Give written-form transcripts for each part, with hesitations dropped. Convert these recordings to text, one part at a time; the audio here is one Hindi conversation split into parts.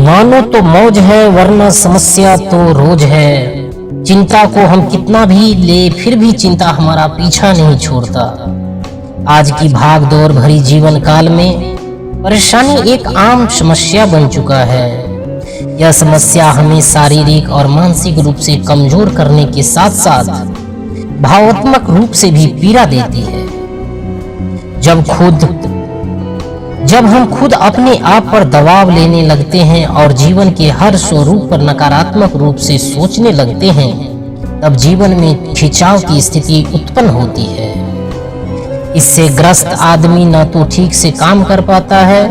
मानो तो मौज है वरना समस्या तो रोज है। चिंता को हम कितना भी ले फिर भी चिंता हमारा पीछा नहीं छोड़ता। आज की भाग दौड़ भरी जीवन काल में परेशानी एक आम समस्या बन चुका है। यह समस्या हमें शारीरिक और मानसिक रूप से कमजोर करने के साथ साथ भावात्मक रूप से भी पीड़ा देती है। जब हम खुद अपने आप पर दबाव लेने लगते हैं और जीवन के हर स्वरूप पर नकारात्मक रूप से सोचने लगते हैं, तब जीवन में खिंचाव की स्थिति उत्पन्न होती है। इससे ग्रस्त आदमी न तो ठीक से काम कर पाता है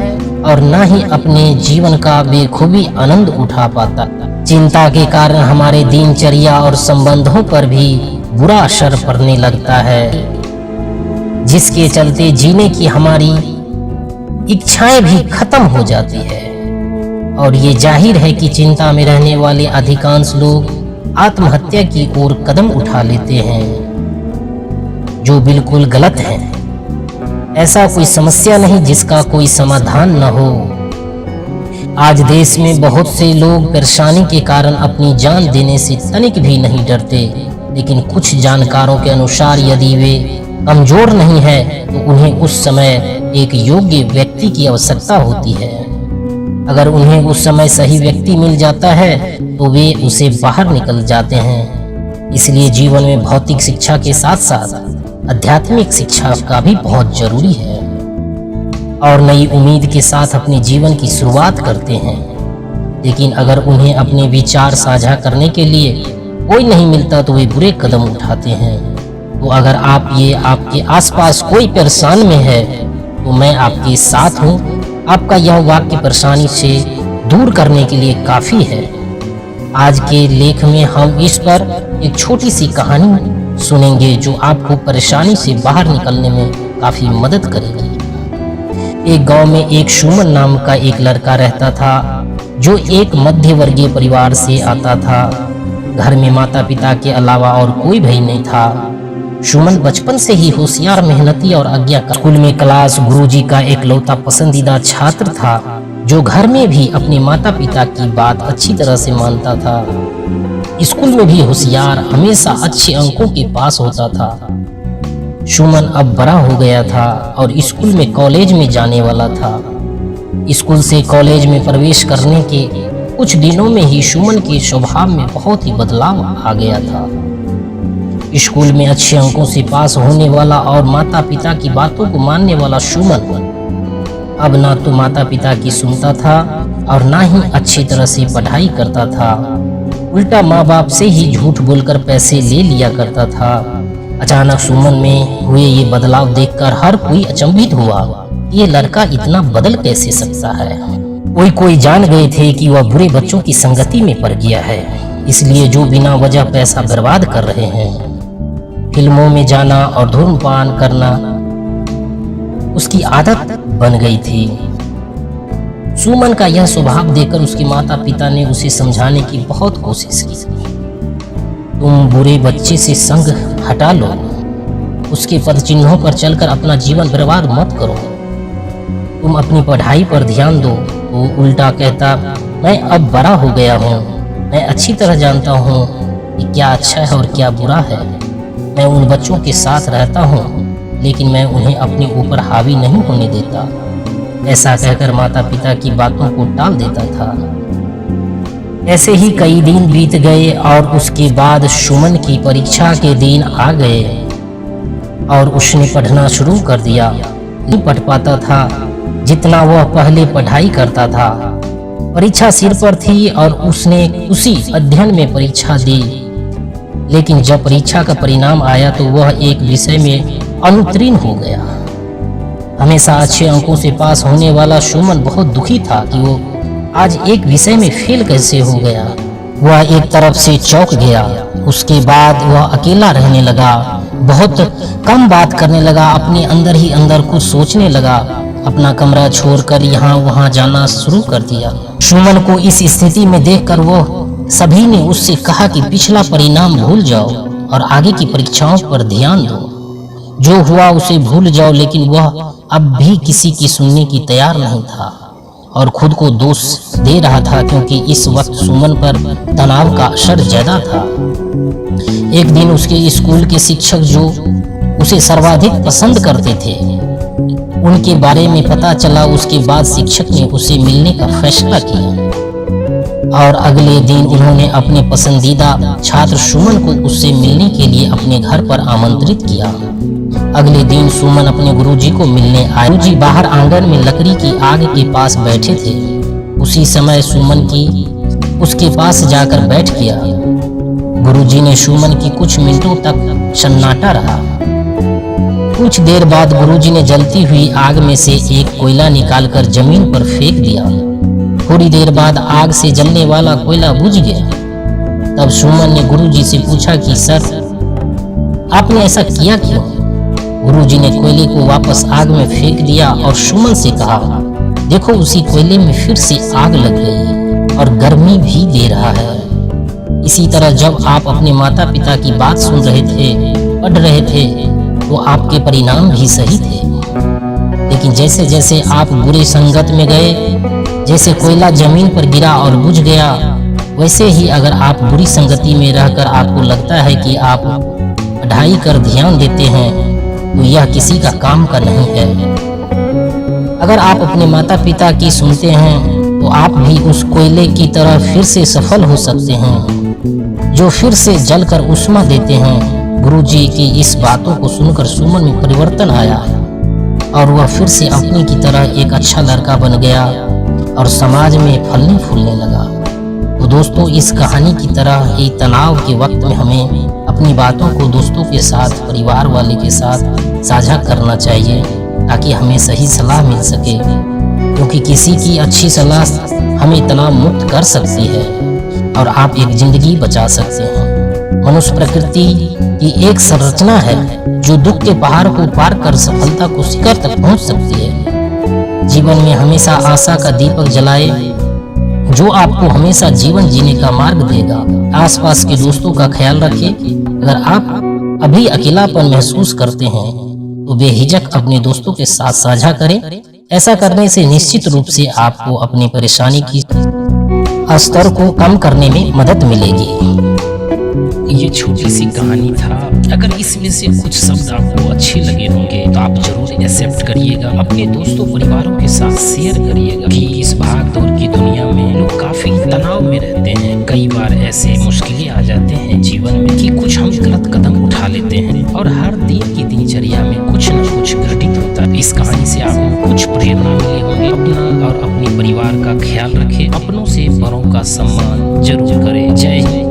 और न ही अपने जीवन का बेखूबी आनंद उठा पाता। चिंता के कारण हमारे दिनचर्या और संबंधों पर भी बुरा असर पड़ने लगता है, जिसके चलते जीने की हमारी इच्छाएं भी खत्म हो जाती है। और ये जाहिर है कि चिंता में रहने वाले अधिकांश लोग आत्महत्या की ओर कदम उठा लेते हैं, जो बिल्कुल गलत है। ऐसा कोई समस्या नहीं जिसका कोई समाधान न हो। आज देश में बहुत से लोग परेशानी के कारण अपनी जान देने से तनिक भी नहीं डरते, लेकिन कुछ जानकारों के अनुसार यदि वे कमजोर नहीं है तो उन्हें उस समय एक योग्य व्यक्ति की आवश्यकता होती है। अगर उन्हें उस समय सही व्यक्ति मिल जाता है तो वे उसे बाहर निकल जाते हैं। इसलिए जीवन में भौतिक शिक्षा के साथ साथ आध्यात्मिक शिक्षा का भी बहुत जरूरी है, और नई उम्मीद के साथ अपने जीवन की शुरुआत करते हैं। लेकिन अगर उन्हें अपने विचार साझा करने के लिए कोई नहीं मिलता तो वे बुरे कदम उठाते हैं। तो अगर आपके आसपास कोई परेशान में है तो मैं आपके साथ हूँ। आपका यह वाक्य परेशानी से दूर करने के लिए काफी है। आज के लेख में हम इस पर एक छोटी सी कहानी सुनेंगे जो आपको परेशानी से बाहर निकलने में काफी मदद करेगी। एक गांव में एक सुमन नाम का एक लड़का रहता था, जो एक मध्य वर्गीय परिवार से आता था। घर में माता पिता के अलावा और कोई भाई नहीं था। सुमन बचपन से ही होशियार, मेहनती और आज्ञाकारी। स्कूल में क्लास गुरुजी का एकलौता पसंदीदा छात्र था, जो घर में भी अपने माता पिता की बात अच्छी तरह से मानता था। स्कूल में भी होशियार, हमेशा अच्छे अंकों के पास होता था। सुमन अब बड़ा हो गया था और स्कूल में कॉलेज में जाने वाला था। स्कूल से कॉलेज में प्रवेश करने के कुछ दिनों में ही सुमन के स्वभाव में बहुत ही बदलाव आ गया था। स्कूल में अच्छे अंकों से पास होने वाला और माता पिता की बातों को मानने वाला सुमन अब ना तो माता पिता की सुनता था और ना ही अच्छी तरह से पढ़ाई करता था। उल्टा माँ बाप से ही झूठ बोलकर पैसे ले लिया करता था। अचानक सुमन में हुए ये बदलाव देखकर हर कोई अचंभित हुआ। ये लड़का इतना बदल कैसे सकता है। कोई जान गए थे कि वह बुरे बच्चों की संगति में पड़ गया है, इसलिए जो बिना वजह पैसा बर्बाद कर रहे हैं। फिल्मों में जाना और धूम्रपान करना उसकी आदत बन गई थी। सुमन का यह स्वभाव देखकर उसके माता पिता ने उसे समझाने की बहुत कोशिश की। तुम बुरे बच्चे से संग हटा लो, उसके पद चिन्हों पर चलकर अपना जीवन बर्बाद मत करो। तुम अपनी पढ़ाई पर ध्यान दो। तो उल्टा कहता, मैं अब बड़ा हो गया हूँ, मैं अच्छी तरह जानता हूँ कि क्या अच्छा है और क्या बुरा है। मैं उन बच्चों के साथ रहता हूँ, लेकिन मैं उन्हें अपने ऊपर हावी नहीं होने देता। ऐसा कहकर माता पिता की बातों को टाल देता था। ऐसे ही कई दिन बीत गए और उसके बाद सुमन की परीक्षा के दिन आ गए और उसने पढ़ना शुरू कर दिया। नहीं पढ़ पाता था जितना वह पहले पढ़ाई करता था। परीक्षा सिर पर थी और उसने उसी अध्ययन में परीक्षा दी, लेकिन जब परीक्षा का परिणाम आया तो वह एक विषय में अनुत्तीर्ण हो गया। हमेशा अच्छे अंकों से पास होने वाला सुमन बहुत दुखी था कि वो आज एक विषय में फेल कैसे हो गया। वह एक तरफ से चौंक गया। उसके बाद वह अकेला रहने लगा, बहुत कम बात करने लगा, अपने अंदर ही अंदर कुछ सोचने लगा। अपना कमरा छोड़कर यहाँ वहाँ जाना शुरू कर दिया। सुमन को इस स्थिति में देखकर सभी ने उससे कहा कि पिछला परिणाम भूल जाओ और आगे की परीक्षाओं पर ध्यान दो। जो हुआ उसे भूल जाओ, लेकिन वह अब भी किसी की सुनने की तैयार नहीं था और खुद को दोष दे रहा था क्योंकि इस वक्त सुमन पर तनाव का असर ज्यादा था। एक दिन उसके स्कूल के शिक्षक जो उसे सर्वाधिक पसंद करते थे, उनके बारे में पता चला। उसके बाद शिक्षक ने उसे मिलने का फैसला किया और अगले दिन उन्होंने अपने पसंदीदा छात्र सुमन को उससे मिलने के लिए अपने घर पर आमंत्रित किया। अगले दिन सुमन अपने गुरुजी को मिलने आए। गुरुजी बाहर आंगन में लकड़ी की आग के पास बैठे थे। उसी समय सुमन की उसके पास जाकर बैठ गया। गुरुजी ने सुमन की कुछ मिनटों तक सन्नाटा रहा। कुछ देर बाद गुरुजी ने जलती हुई आग में से एक कोयला निकालकर जमीन पर फेंक दिया। थोड़ी देर बाद आग से जलने वाला कोयला बुझ गया। तब सुमन ने गुरुजी से पूछा कि सर, आपने ऐसा किया क्यों? गुरुजी ने कोयले को वापस आग में फेंक दिया और सुमन से कहा, देखो उसी कोयले में फिर से आग लग गई और गर्मी भी दे रहा है। इसी तरह जब आप अपने माता पिता की बात सुन रहे थे, पढ़ रहे थे, तो आपके परिणाम भी सही थे। लेकिन जैसे जैसे आप बुरे संगत में गए, जैसे कोयला जमीन पर गिरा और बुझ गया, वैसे ही अगर आप बुरी संगति में रहकर आपको लगता है कि आप पढ़ाई कर ध्यान देते हैं, तो यह किसी का काम का नहीं है। अगर आप अपने माता पिता की सुनते हैं, तो आप भी उस कोयले की तरह फिर से सफल हो सकते हैं, जो फिर से जलकर उष्मा देते हैं। गुरुजी की इस बातों को सुनकर सुमन में परिवर्तन आया और वह फिर से अपनी की तरह एक अच्छा लड़का बन गया और समाज में फलने फूलने लगा। तो दोस्तों, इस कहानी की तरह ही तनाव के वक्त में हमें अपनी बातों को दोस्तों के साथ, परिवार वाले के साथ साझा करना चाहिए ताकि हमें सही सलाह मिल सके, क्योंकि किसी की अच्छी सलाह हमें तनाव मुक्त कर सकती है और आप एक जिंदगी बचा सकते हैं। मनुष्य प्रकृति की एक संरचना है जो दुख के पहाड़ को पार कर सफलता को शिखर तक पहुंच सकती है। जीवन में हमेशा आशा का दीपक जलाए, जो आपको हमेशा जीवन जीने का मार्ग देगा। आसपास के दोस्तों का ख्याल रखें। अगर आप अभी अकेलापन महसूस करते हैं, तो बेहिचक अपने दोस्तों के साथ साझा करें। ऐसा करने से निश्चित रूप से आपको अपनी परेशानी की स्तर को कम करने में मदद मिलेगी। ये छोटी सी कहानी था। अगर इसमें से कुछ शब्द आपको अच्छे लगे होंगे तो आप जरूर एक्सेप्ट करिएगा, अपने दोस्तों परिवारों के साथ शेयर करिएगा कि इस भाग दौड़ की दुनिया में लोग काफी तनाव में रहते हैं। कई बार ऐसे मुश्किलें आ जाते हैं जीवन में कि कुछ हम गलत कदम उठा लेते हैं और हर दिन की दिनचर्या में कुछ न कुछ घटित होता है। इस कहानी से आपको कुछ प्रेरणा मिली होगी। अपना और अपने परिवार का ख्याल रखें, अपनों से बड़ों का सम्मान जरूर करें। जय हिंद।